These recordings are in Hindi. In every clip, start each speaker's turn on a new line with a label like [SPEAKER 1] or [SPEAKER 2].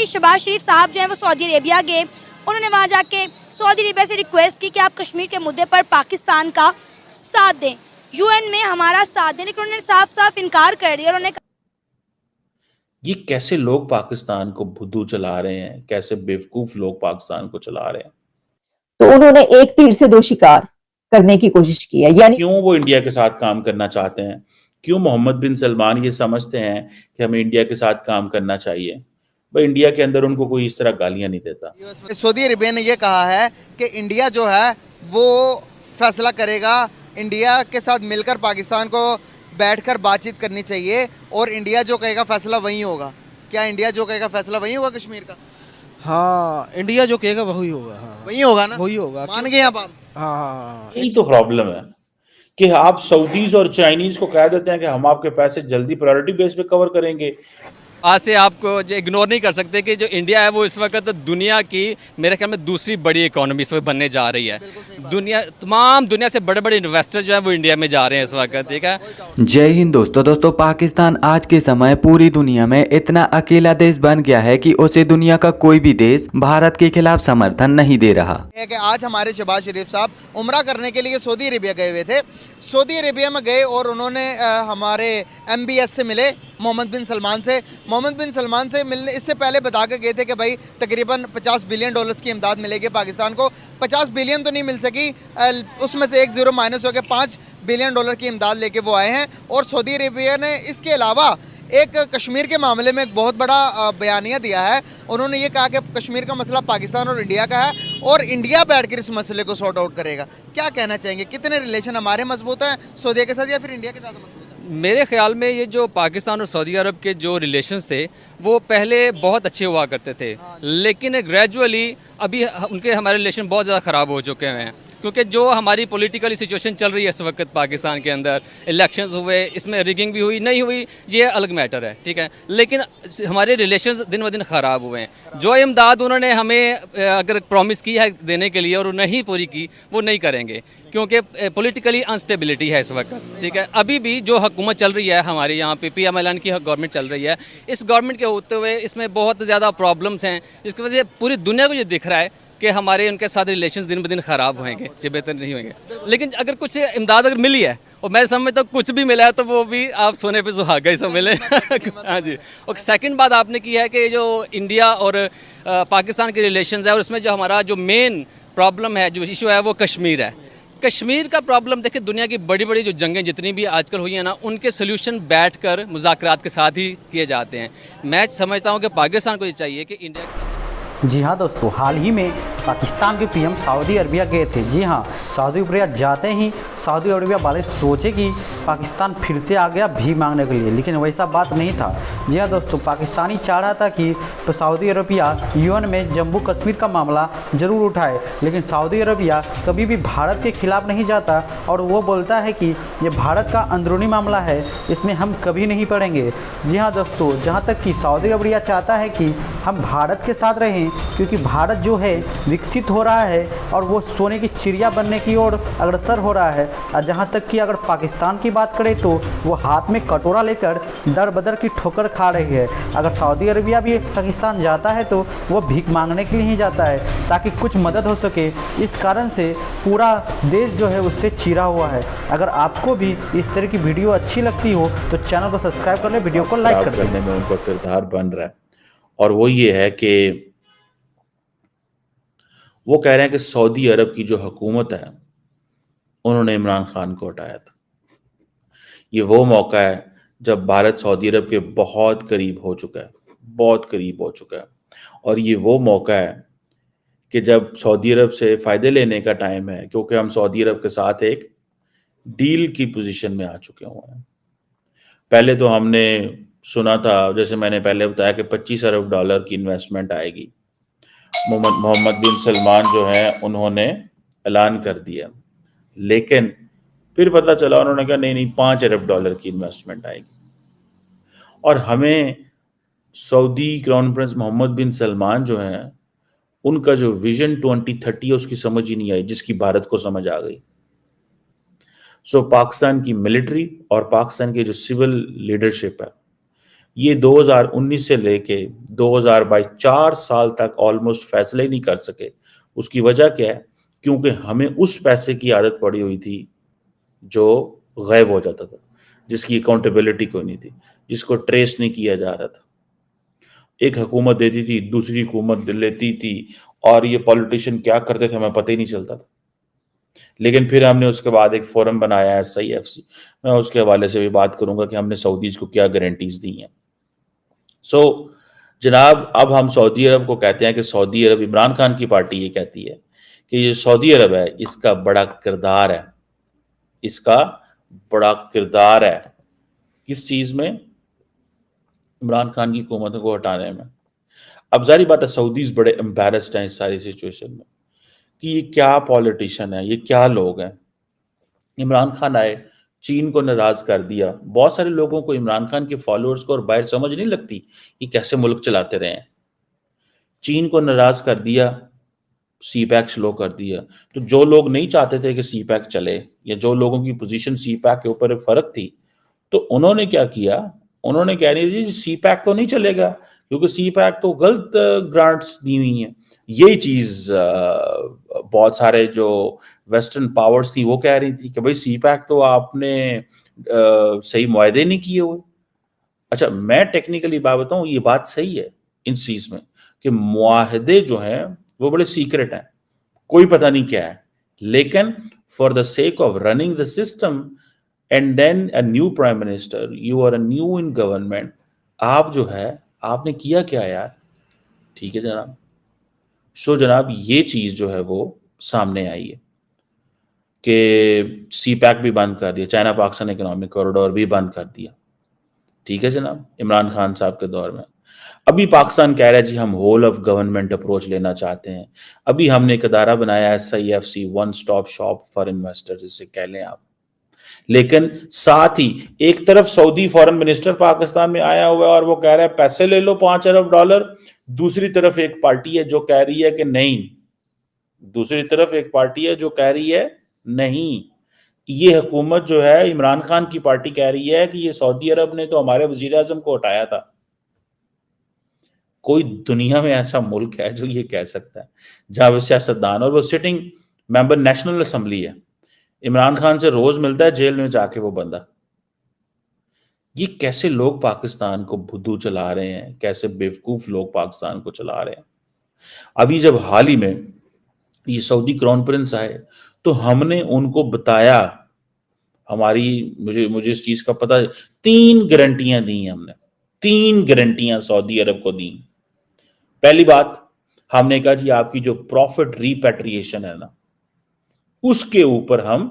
[SPEAKER 1] कि शहबाज शरीफ साहब जो है वो सऊदी अरेबिया गए, उन्होंने वहाँ जाके सऊदी अरेबिया से रिक्वेस्ट की कि आप कश्मीर के मुद्दे पर पाकिस्तान का साथ दें, यूएन में हमारा साथ दें, लेकिन उन्होंने साफ साफ इनकार कर दिया। उन्होंने
[SPEAKER 2] ये कैसे लोग पाकिस्तान को भुद्धू चला रहे हैं, कैसे बेवकूफ लोग पाकिस्तान को चला रहे हैं।
[SPEAKER 3] तो उन्होंने एक तीर से दो शिकार करने की कोशिश की है। यानी
[SPEAKER 2] क्यों वो इंडिया के साथ काम करना चाहते हैं, क्यों मोहम्मद बिन सलमान ये समझते हैं कि हमें इंडिया के साथ काम करना चाहिए। भाई इंडिया के अंदर उनको कोई इस तरह गालियां नहीं देता।
[SPEAKER 4] सऊदी अरेबिया ने यह कहा है कि इंडिया जो है वो फैसला करेगा, इंडिया के साथ मिलकर पाकिस्तान को बैठकर बातचीत करनी चाहिए और इंडिया जो कहेगा फैसला वही होगा। क्या इंडिया जो कहेगा फैसला वही होगा कश्मीर का?
[SPEAKER 5] हाँ, इंडिया जो कहेगा वही होगा। हाँ,
[SPEAKER 4] वही होगा ना,
[SPEAKER 5] वही होगा।
[SPEAKER 4] मान गए आप?
[SPEAKER 5] हाँ,
[SPEAKER 2] यही तो प्रॉब्लम है कि आप सऊदीज और चाइनीज को कह देते हैं कि हम आपके पैसे जल्दी प्रायोरिटी बेस पे कवर करेंगे।
[SPEAKER 6] आज से आपको जो इग्नोर नहीं कर सकते कि जो इंडिया है वो इस वक्त दुनिया की मेरे ख्याल में दूसरी बड़ी इकोनॉमी इस वक्त बनने जा रही है। तमाम दुनिया से बड़े बड़े इन्वेस्टर जो है वो इंडिया में जा रहे हैं इस वक्त, ठीक है।
[SPEAKER 7] जय हिंद दोस्तों पाकिस्तान आज के समय पूरी दुनिया में इतना अकेला देश बन गया है कि उसे दुनिया का कोई भी देश भारत के खिलाफ समर्थन नहीं दे रहा
[SPEAKER 4] है। कि आज हमारे शहबाज शरीफ साहब उम्रा करने के लिए सऊदी अरेबिया गए हुए थे। सऊदी अरेबिया में गए और उन्होंने हमारे MBS से मिले, मोहम्मद बिन सलमान से। मोहम्मद बिन सलमान से मिलने इससे पहले बता के गए थे कि भाई तकरीबन $50 बिलियन की इमदाद मिलेगी पाकिस्तान को। 50 बिलियन तो नहीं मिल सकी, उसमें से एक जीरो माइनस हो गया, $5 बिलियन की इमदाद लेके वो आए हैं। और सऊदी अरेबिया ने इसके अलावा एक कश्मीर के मामले में एक बहुत बड़ा बयानिया दिया है। उन्होंने ये कहा कि कश्मीर का मसला पाकिस्तान और इंडिया का है और इंडिया बैठकर इस मसले को सॉर्ट आउट करेगा। क्या कहना चाहेंगे, कितने रिलेशन हमारे मजबूत हैं सऊदी के साथ या फिर इंडिया के साथ मजबूत है?
[SPEAKER 6] मेरे ख्याल में ये जो पाकिस्तान और सऊदी अरब के जो रिलेशंस थे वो पहले बहुत अच्छे हुआ करते थे, लेकिन ग्रेजुअली अभी उनके हमारे रिलेशन बहुत ज़्यादा ख़राब हो चुके हैं, क्योंकि जो हमारी पॉलिटिकल सिचुएशन चल रही है इस वक्त पाकिस्तान के अंदर, इलेक्शंस हुए, इसमें रिगिंग भी हुई नहीं हुई ये अलग मैटर है, ठीक है, लेकिन हमारे रिलेशंस दिन ब दिन ख़राब हुए हैं। जो इमदाद उन्होंने हमें अगर प्रॉमिस की है देने के लिए और नहीं पूरी की, वो नहीं करेंगे क्योंकि पॉलिटिकली अनस्टेबिलिटी है इस वक्त, ठीक है। अभी भी जो हुकूमत चल रही है हमारे यहाँ पे PMLN की गवर्नमेंट चल रही है, इस गवर्नमेंट के होते हुए इसमें बहुत ज़्यादा प्रॉब्लम्स हैं, जिसकी वजह से पूरी दुनिया को ये दिख रहा है कि हमारे उनके साथ रिलेशंस दिन ब दिन ख़राब होंगे, जो बेहतर नहीं होंगे। लेकिन अगर कुछ इमदाद अगर मिली है और मैं समझता हूँ कुछ भी मिला है तो वो भी आप सोने पे सुहागा ही सब मिले। हाँ जी। और सेकंड बात आपने की है कि जो इंडिया और पाकिस्तान के रिलेशंस है और उसमें जो हमारा जो मेन प्रॉब्लम है, जो इशू है वो कश्मीर है। कश्मीर का प्रॉब्लम देखिए, दुनिया की बड़ी बड़ी जो जंगें जितनी भी आजकल हुई हैं ना, उनके सोल्यूशन बैठकर मुज़ाकरात के साथ ही किए जाते हैं। मैं समझता हूँ कि पाकिस्तान को ये चाहिए कि इंडिया के साथ।
[SPEAKER 8] जी हाँ दोस्तों, हाल ही में पाकिस्तान के PM सऊदी अरबिया गए थे। जी हाँ, सऊदी अरबिया जाते ही सऊदी अरबिया वाले सोचे कि पाकिस्तान फिर से आ गया भीख मांगने के लिए, लेकिन वैसा बात नहीं था। जी हाँ दोस्तों, पाकिस्तानी चाह रहा था कि तो सऊदी अरबिया UN में जम्मू कश्मीर का मामला ज़रूर उठाए, लेकिन सऊदी अरबिया कभी भी भारत के खिलाफ नहीं जाता और वो बोलता है कि ये भारत का अंदरूनी मामला है, इसमें हम कभी नहीं पड़ेंगे। जी हाँ दोस्तों, जहाँ तक कि सऊदी अरबिया चाहता है कि हम भारत के साथ रहें, क्योंकि भारत जो है विकसित हो रहा है और वो सोने की चिड़िया बनने की ओर अग्रसर हो रहा है। और जहाँ तक कि अगर पाकिस्तान की बात करें तो वो हाथ में कटोरा लेकर दर बदर की ठोकर खा रही है। अगर सऊदी अरबिया भी पाकिस्तान जाता है तो वो भीख मांगने के लिए ही जाता है ताकि कुछ मदद हो सके। इस कारण से पूरा देश जो है उससे चिरा हुआ है। अगर आपको भी इस तरह की वीडियो अच्छी लगती हो तो चैनल को सब्सक्राइब कर ले, वीडियो को लाइक कर
[SPEAKER 2] करने में उनका किरदार बन रहा है। और वो ये है कि वो कह रहे हैं कि सऊदी अरब की जो हुकूमत है उन्होंने इमरान खान को हटाया था। ये वो मौका है जब भारत सऊदी अरब के बहुत करीब हो चुका है, बहुत करीब हो चुका है। और ये वो मौका है कि जब सऊदी अरब से फ़ायदे लेने का टाइम है, क्योंकि हम सऊदी अरब के साथ एक डील की पोजीशन में आ चुके हुए हैं। पहले तो हमने सुना था, जैसे मैंने पहले बताया, कि $25 अरब की इन्वेस्टमेंट आएगी। मोहम्मद बिन सलमान जो है उन्होंने ऐलान कर दिया, लेकिन फिर पता चला उन्होंने कहा नहीं $5 अरब की इन्वेस्टमेंट आएगी। और हमें सऊदी क्राउन प्रिंस मोहम्मद बिन सलमान जो है उनका जो विजन 2030 है उसकी समझ ही नहीं आई, जिसकी भारत को समझ आ गई। सो पाकिस्तान की मिलिट्री और पाकिस्तान की जो सिविल लीडरशिप है ये 2019 से लेके 2022 4 साल तक ऑलमोस्ट फैसले नहीं कर सके। उसकी वजह क्या है? क्योंकि हमें उस पैसे की आदत पड़ी हुई थी जो गायब हो जाता था, जिसकी अकाउंटेबिलिटी कोई नहीं थी, जिसको ट्रेस नहीं किया जा रहा था। एक हुकूमत देती थी, दूसरी हुकूमत लेती थी, और ये पॉलिटिशियन क्या करते थे हमें पता ही नहीं चलता था। लेकिन फिर हमने उसके बाद एक फोरम बनाया है SIFC, मैं उसके हवाले से भी बात करूंगा कि हमने सऊदीज को क्या गारंटीज दी हैं। जनाब, अब हम सऊदी अरब को कहते हैं कि सऊदी अरब, इमरान खान की पार्टी ये कहती है कि ये सऊदी अरब है, इसका बड़ा किरदार है, इसका बड़ा किरदार है किस चीज में? इमरान खान की हुकूमत को हटाने में। अब जारी बात है सऊदीज बड़े एम्बैरेस्ड हैं इस सारी सिचुएशन में कि ये क्या पॉलिटिशियन है, ये क्या लोग हैं। इमरान खान आए, चीन को नाराज कर दिया। बहुत सारे लोगों को, इमरान खान के फॉलोअर्स को और बाहर समझ नहीं लगती ये कैसे मुल्क चलाते रहे हैं। चीन को नाराज कर दिया, CPEC स्लो कर दिया। तो जो लोग नहीं चाहते थे कि CPEC चले, या जो लोगों की पोजीशन CPEC के ऊपर फर्क थी, तो उन्होंने क्या किया? उन्होंने कह रही थी CPEC तो नहीं चलेगा क्योंकि CPEC तो गलत ग्रांट्स दी हुई हैं। यही चीज बहुत सारे जो वेस्टर्न पावर्स थी वो कह रही थी कि भाई CPEC तो आपने सही मुआहदे नहीं किए हुए। अच्छा, मैं टेक्निकली बात बताऊं, ये बात सही है इन चीज में कि मुआहदे जो हैं वो बड़े सीक्रेट हैं, कोई पता नहीं क्या है, लेकिन for the sake of running the system and then a new prime minister, you are a new in government, आप जो है आपने किया क्या यार? ठीक है जनाब। जनाब, ये चीज जो है वो सामने आई है कि CPEC भी बंद कर दिया, चाइना पाकिस्तान इकोनॉमिक कॉरिडोर भी बंद कर दिया। ठीक है जनाब, इमरान खान साहब के दौर में। अभी पाकिस्तान कह रहा है जी हम होल ऑफ गवर्नमेंट अप्रोच लेना चाहते हैं। अभी हमने एक अदारा बनाया है SIFC, one stop shop for investors, जिसे कह लें आप। लेकिन साथ ही एक तरफ सऊदी फॉरेन मिनिस्टर पाकिस्तान में आया हुआ है और वो कह रहा है पैसे ले लो $5 अरब। दूसरी तरफ एक पार्टी है जो कह रही है कि नहीं, दूसरी तरफ एक पार्टी है जो कह रही है नहीं। ये हुकूमत जो है, इमरान खान की पार्टी कह रही है कि ये सऊदी अरब ने तो हमारे वजीर आजम को हटाया था। कोई दुनिया में ऐसा मुल्क है जो ये कह सकता है जहां वो सियासतदान, और वो सिटिंग मेंबर नेशनल असेंबली है, इमरान खान से रोज मिलता है जेल में जाके वो बंदा। ये कैसे लोग पाकिस्तान को बुद्धू चला रहे हैं, कैसे बेवकूफ लोग पाकिस्तान को चला रहे हैं। अभी जब हाल ही में ये सऊदी क्राउन प्रिंस आए तो हमने उनको बताया, मुझे इस चीज का पता है, 3 गारंटियां दी हमने, 3 गारंटियां सऊदी अरब को दी। पहली बात, हमने कहा जी आपकी जो प्रॉफिट रिपैट्रिएशन है ना, उसके ऊपर हम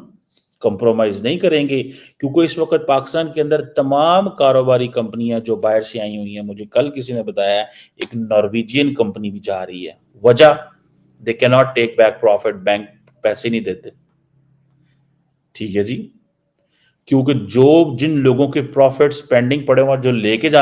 [SPEAKER 2] कंप्रोमाइज नहीं करेंगे, क्योंकि इस वक्त पाकिस्तान के अंदर तमाम कारोबारी कंपनियां जो बाहर से आई हुई हैं, मुझे कल किसी ने बताया एक नॉर्वेजियन कंपनी भी जा रही है। वजह, they can not take back profit, bank पैसे नहीं देते। ठीक है जी, क्योंकि जिन लोगों के प्रॉफिट पेंडिंग पड़े हुए जो लेके जा